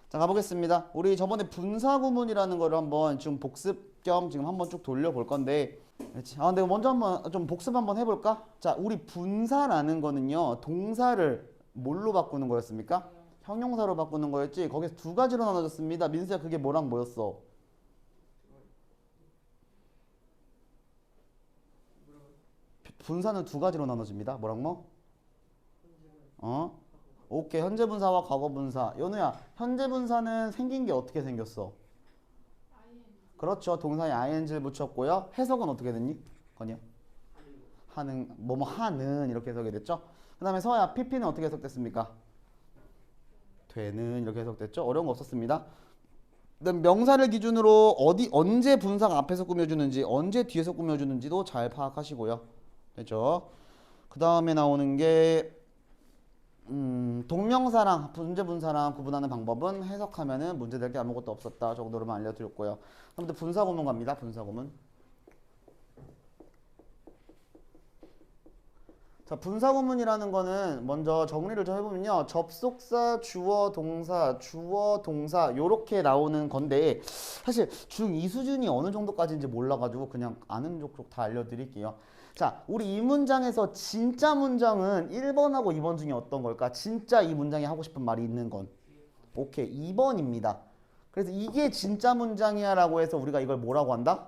자, 가보겠습니다. 우리 저번에 분사구문이라는 거를 한번 지금 복습 겸 지금 한번 쭉 돌려볼 건데, 그렇지. 근데 먼저 한번 좀 복습 한번 해볼까? 자, 우리 분사라는 거는요, 동사를 뭘로 바꾸는 거였습니까? 형용사로 바꾸는 거였지. 거기서 두 가지로 나눠졌습니다. 민수야, 그게 뭐랑 뭐였어? 분사는 두 가지로 나눠집니다. 뭐랑 뭐? 어? 오케이. 현재 분사와 과거 분사. 연우야, 현재 분사는 생긴 게 어떻게 생겼어? 그렇죠. 동사에 ing를 붙였고요. 해석은 어떻게 됐니? 건이야? 하는, 뭐뭐 하는 이렇게 해석이 됐죠. 그 다음에 서야, pp는 어떻게 해석됐습니까? 되는 이렇게 해석됐죠. 어려운 거 없었습니다. 그다음 명사를 기준으로 언제 분사가 앞에서 꾸며주는지, 언제 뒤에서 꾸며주는지도 잘 파악하시고요. 됐죠? 그 다음에 나오는 게 동명사랑 문제 분사랑 구분하는 방법은 해석하면은 문제될 게 아무것도 없었다 정도로만 알려드렸고요. 아무튼 분사구문 갑니다. 분사구문. 자, 분사구문이라는 거는 먼저 정리를 좀 해보면요. 접속사, 주어, 동사 요렇게 나오는 건데 사실 중2 수준이 어느 정도까지인지 몰라가지고 그냥 아는 족족 다 알려드릴게요. 자, 우리 이 문장에서 진짜 문장은 1번하고 2번 중에 어떤 걸까? 진짜 이 문장에 하고 싶은 말이 있는 건. 오케이, 2번입니다. 그래서 이게 진짜 문장이야 라고 해서 우리가 이걸 뭐라고 한다?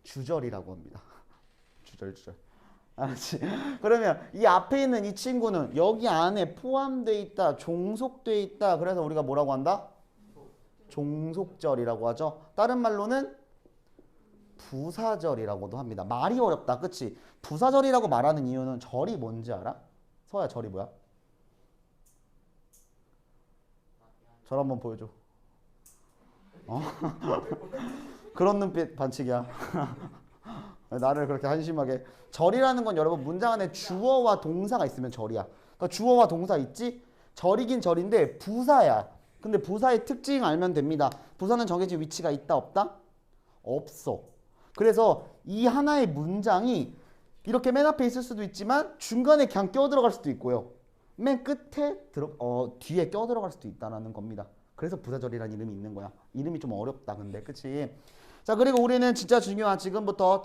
주절이라고 합니다. 주절. 알았지? 그러면 이 앞에 있는 이 친구는 여기 안에 포함되어 있다, 종속되어 있다. 그래서 우리가 뭐라고 한다? 종속절이라고 하죠. 다른 말로는 부사절이라고도 합니다. 말이 어렵다. 그치? 부사절이라고 말하는 이유는 절이 뭔지 알아? 서야, 절이 뭐야? 절 한번 보여줘. 어? 그런 눈빛 반칙이야. 나를 그렇게 한심하게. 절이라는 건 여러분 문장 안에 주어와 동사가 있으면 절이야. 그러니까 주어와 동사 있지? 절이긴 절인데 부사야. 근데 부사의 특징 알면 됩니다. 부사는 정해진 위치가 있다 없다? 없어. 그래서 이 하나의 문장이 이렇게 맨 앞에 있을 수도 있지만 중간에 그냥 껴들어갈 수도 있고요. 맨 끝에 뒤에 껴들어갈 수도 있다는 겁니다. 그래서 부사절이라는 이름이 있는 거야. 이름이 좀 어렵다 근데 그치? 자, 그리고 우리는 진짜 중요한 지금부터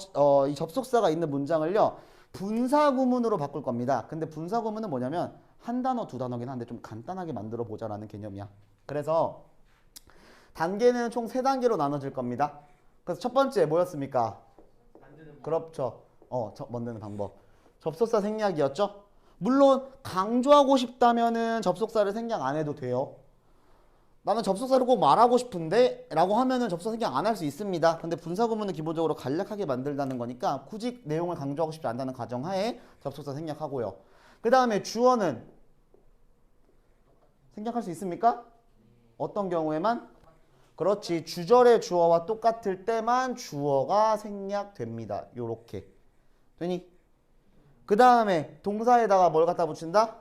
이 접속사가 있는 문장을요 분사구문으로 바꿀 겁니다. 근데 분사구문은 뭐냐면 한 단어 두 단어긴 한데 좀 간단하게 만들어 보자라는 개념이야. 그래서 단계는 총 3단계로 나눠질 겁니다. 그래서 첫 번째 뭐였습니까? 그렇죠. 만드는 방법. 접속사 생략이었죠. 물론 강조하고 싶다면은 접속사를 생략 안 해도 돼요. 나는 접속사를 꼭 말하고 싶은데 라고 하면은 접속사 생략 안 할 수 있습니다. 근데 분사구문은 기본적으로 간략하게 만들다는 거니까 굳이 내용을 강조하고 싶지 않다는 가정하에 접속사 생략하고요. 그 다음에 주어는 생략할 수 있습니까? 어떤 경우에만? 그렇지. 주절의 주어와 똑같을 때만 주어가 생략됩니다. 요렇게. 되니? 그 다음에 동사에다가 뭘 갖다 붙인다?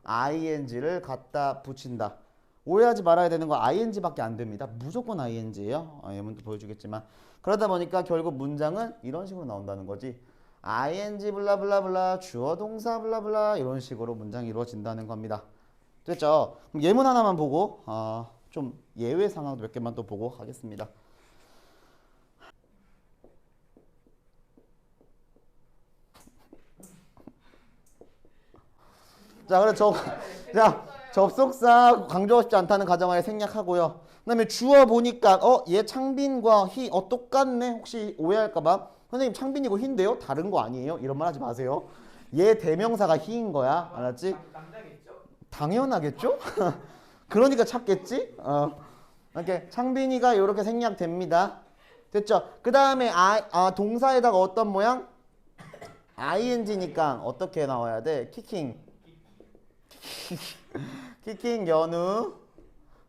ing를 갖다 붙인다. 오해하지 말아야 되는 거 ing밖에 안 됩니다. 무조건 ing예요. 예문도 보여주겠지만. 그러다 보니까 결국 문장은 이런 식으로 나온다는 거지. ing 블라블라블라 주어 동사 블라블라 이런 식으로 문장이 이루어진다는 겁니다. 됐죠? 그럼 예문 하나만 보고 좀 예외 상황도 몇 개만 또 보고 하겠습니다. 자, 그래 접속사 강조하고 싶지 않다는 가정하에 생략하고요. 그다음에 주어 보니까 얘 창빈과 희 똑같네. 혹시 오해할까봐 선생님 창빈이고 희인데요? 다른 거 아니에요? 이런 말 하지 마세요. 얘 대명사가 희인 거야. 알았지? 당연하겠죠? 그러니까 찾겠지? 이렇게 창빈이가 이렇게 생략됩니다. 됐죠? 그 다음에 동사에다가 어떤 모양? ing니까 어떻게 나와야 돼? 키킹 연우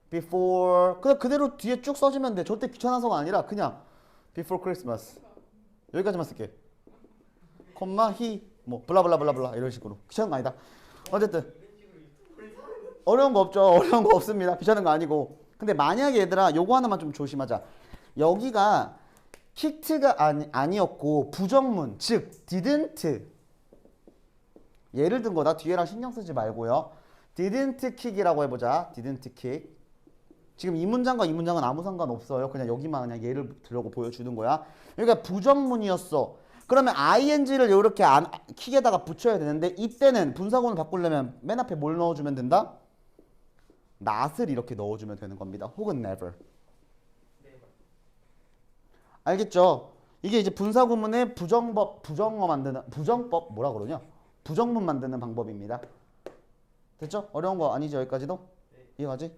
before 그대로 뒤에 쭉 써주면 돼. 절대 귀찮아서가 아니라 그냥 before Christmas 여기까지만 쓸게. 콤마 he 뭐 블라블라블라블라 이런 식으로. 귀찮은 거 아니다. 어쨌든 어려운 거 없죠. 어려운 거 없습니다. 귀찮은 거 아니고. 근데 만약에 얘들아 요거 하나만 좀 조심하자. 여기가 kicked가 아니었고 부정문 즉 didn't 예를 든 거다. 뒤에랑 신경 쓰지 말고요. didn't kick이라고 해보자. didn't kick. 지금 이 문장과 이 문장은 아무 상관없어요. 그냥 여기만 그냥 예를 들려고 보여주는 거야. 여기가 부정문이었어. 그러면 ing를 이렇게 킥에다가 붙여야 되는데 이때는 분사구문을 바꾸려면 맨 앞에 뭘 넣어주면 된다? not을 이렇게 넣어주면 되는 겁니다. 혹은 never. 알겠죠? 이게 이제 분사구문의 부정어 만드는 부정법 뭐라 그러냐? 부정문 만드는 방법입니다. 됐죠? 어려운 거 아니죠? 여기까지도? 이해가지?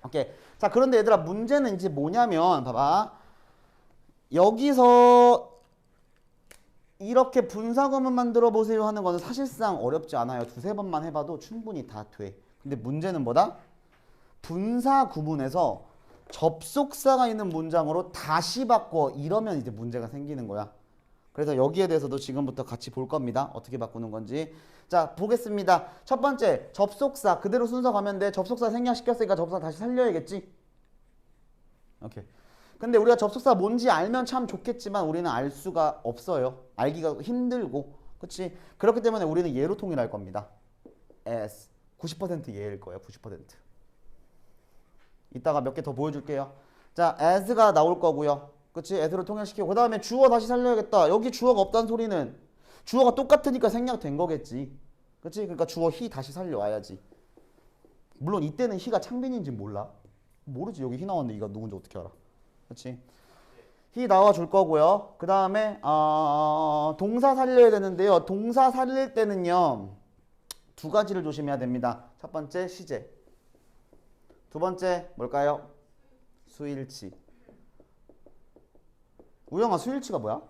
오케이. 자, 그런데 얘들아 문제는 이제 뭐냐면 봐봐. 여기서 이렇게 분사구문 만들어 보세요 하는 거는 사실상 어렵지 않아요. 두세 번만 해봐도 충분히 다 돼. 근데 문제는 뭐다? 분사구문에서 접속사가 있는 문장으로 다시 바꿔 이러면 이제 문제가 생기는 거야. 그래서 여기에 대해서도 지금부터 같이 볼 겁니다. 어떻게 바꾸는 건지. 자, 보겠습니다. 첫 번째, 접속사. 그대로 순서 가면 돼. 접속사 생략시켰으니까 접속사 다시 살려야겠지. 오케이. 근데 우리가 접속사 뭔지 알면 참 좋겠지만 우리는 알 수가 없어요. 알기가 힘들고. 그치? 그렇기 때문에 우리는 예로 통일할 겁니다. as. 90% 예일 거예요. 90%. 이따가 몇 개 더 보여줄게요. 자, as가 나올 거고요. 그치? as로 통일시키고 그 다음에 주어 다시 살려야겠다. 여기 주어가 없다는 소리는 주어가 똑같으니까 생략된 거겠지. 그치? 그러니까 주어 he 다시 살려와야지. 물론 이때는 he가 창빈인지 몰라. 모르지. 여기 he 나왔는데 이가 누군지 어떻게 알아. 그치? he 나와줄 거고요. 그 다음에 동사 살려야 되는데요. 동사 살릴 때는요. 두 가지를 조심해야 됩니다. 첫 번째 시제. 두 번째 뭘까요? 수일치. 우영아 수일치가 뭐야?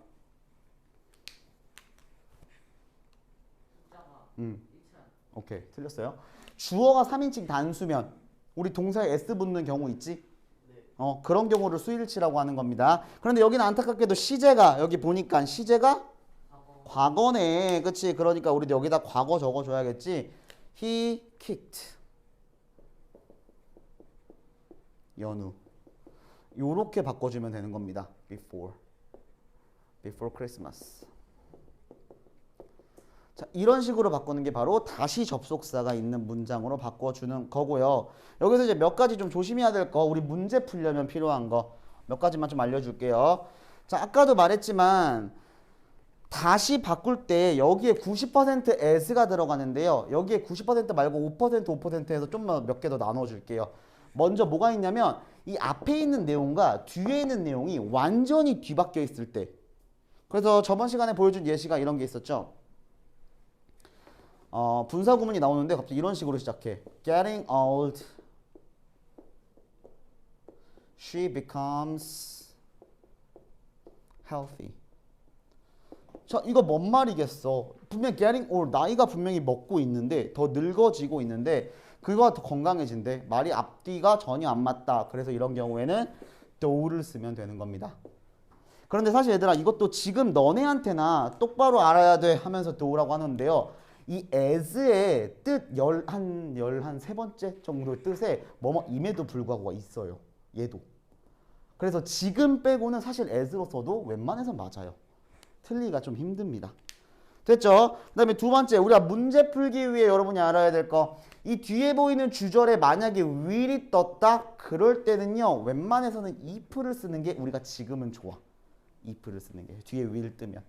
오케이 틀렸어요. 주어가 3인칭 단수면 우리 동사에 s 붙는 경우 있지? 그런 경우를 수일치라고 하는 겁니다. 그런데 여기는 안타깝게도 시제가 여기 보니까 시제가 과거네. 그치? 그러니까 우리 여기다 과거 적어줘야겠지. He kicked. 연우. 요렇게 바꿔주면 되는 겁니다. Before Christmas. 자, 이런 식으로 바꾸는 게 바로 다시 접속사가 있는 문장으로 바꿔주는 거고요. 여기서 이제 몇 가지 좀 조심해야 될 거, 우리 문제 풀려면 필요한 거 몇 가지만 좀 알려줄게요. 자, 아까도 말했지만 다시 바꿀 때 여기에 90% as가 들어가는데요. 여기에 90% 말고 5%에서 좀 몇 개 더 나눠줄게요. 먼저 뭐가 있냐면 이 앞에 있는 내용과 뒤에 있는 내용이 완전히 뒤바뀌어 있을 때. 그래서 저번 시간에 보여준 예시가 이런 게 있었죠. 분사 구문이 나오는데 갑자기 이런 식으로 시작해. Getting old. She becomes healthy. 자, 이거 뭔 말이겠어? 분명 getting old, 나이가 분명히 먹고 있는데 더 늙어지고 있는데 그거가 더 건강해진대. 말이 앞뒤가 전혀 안 맞다. 그래서 이런 경우에는 do를 쓰면 되는 겁니다. 그런데 사실 얘들아 이것도 지금 너네한테나 똑바로 알아야 돼 하면서 do라고 하는데요. 이 as의 뜻 한 세 번째 정도의 뜻에 뭐뭐임에도 불구하고가 있어요. 얘도. 그래서 지금 빼고는 사실 as로 써도 웬만해서 맞아요. 틀리기가 좀 힘듭니다. 됐죠? 그 다음에 두 번째 우리가 문제 풀기 위해 여러분이 알아야 될 거. 이 뒤에 보이는 주절에 만약에 will이 떴다? 그럴 때는요. 웬만해서는 if를 쓰는 게 우리가 지금은 좋아. if를 쓰는 게. 뒤에 will 뜨면.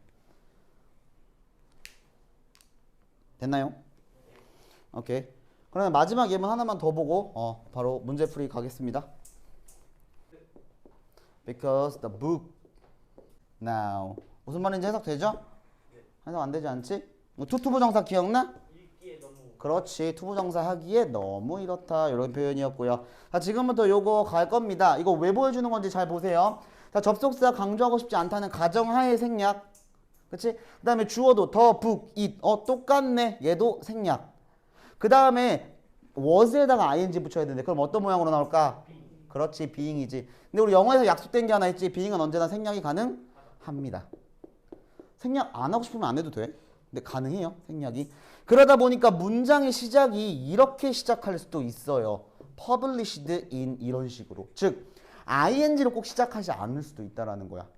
됐나요? 오케이. 그러면 마지막 예문 하나만 더 보고 바로 문제 풀이 가겠습니다. Because the book now. 무슨 말인지 해석되죠? 해석 안 되지 않지? 투부정사 기억나? 그렇지. 투부정사 하기에 너무 이렇다. 이런 표현이었고요. 자, 지금부터 요거 갈 겁니다. 이거 왜 보여주는 건지 잘 보세요. 자, 접속사 강조하고 싶지 않다는 가정하에 생략. 그치? 그 다음에 주어도 더, 북, 잇. 똑같네. 얘도 생략. 그 다음에 was에다가 ing 붙여야 되는데 그럼 어떤 모양으로 나올까? 그렇지. being이지. 근데 우리 영어에서 약속된 게 하나 있지. being은 언제나 생략이 가능합니다. 생략 안 하고 싶으면 안 해도 돼. 근데 가능해요. 생략이. 그러다 보니까 문장의 시작이 이렇게 시작할 수도 있어요. published in 이런 식으로. 즉 ing로 꼭 시작하지 않을 수도 있다라는 거야.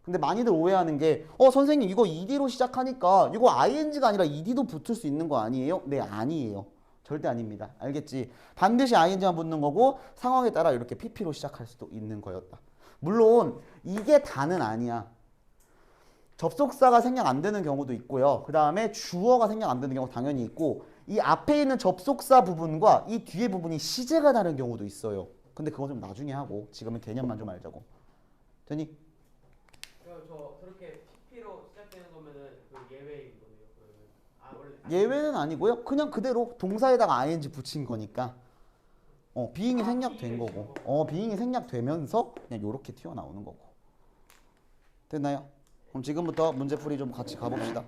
근데 많이들 오해하는 게 선생님 이거 ed로 시작하니까 이거 ing가 아니라 ed도 붙을 수 있는 거 아니에요? 네, 아니에요. 절대 아닙니다. 알겠지? 반드시 ing만 붙는 거고 상황에 따라 이렇게 pp로 시작할 수도 있는 거였다. 물론 이게 다는 아니야. 접속사가 생략 안 되는 경우도 있고요. 그 다음에 주어가 생략 안 되는 경우 당연히 있고 이 앞에 있는 접속사 부분과 이 뒤에 부분이 시제가 다른 경우도 있어요. 근데 그거 좀 나중에 하고 지금은 개념만 좀 알자고. 되니? 저렇게 PP로 시작되는 거면은 그 예외인 거네요. 그러면 원래 예외는 아니고요. 그냥 그대로 동사에다가 ing 붙인 거니까 being이 생략된 거고 being이 생략되면서 그냥 요렇게 튀어나오는 거고. 됐나요? 그럼 지금부터 문제풀이 좀 같이 가봅시다.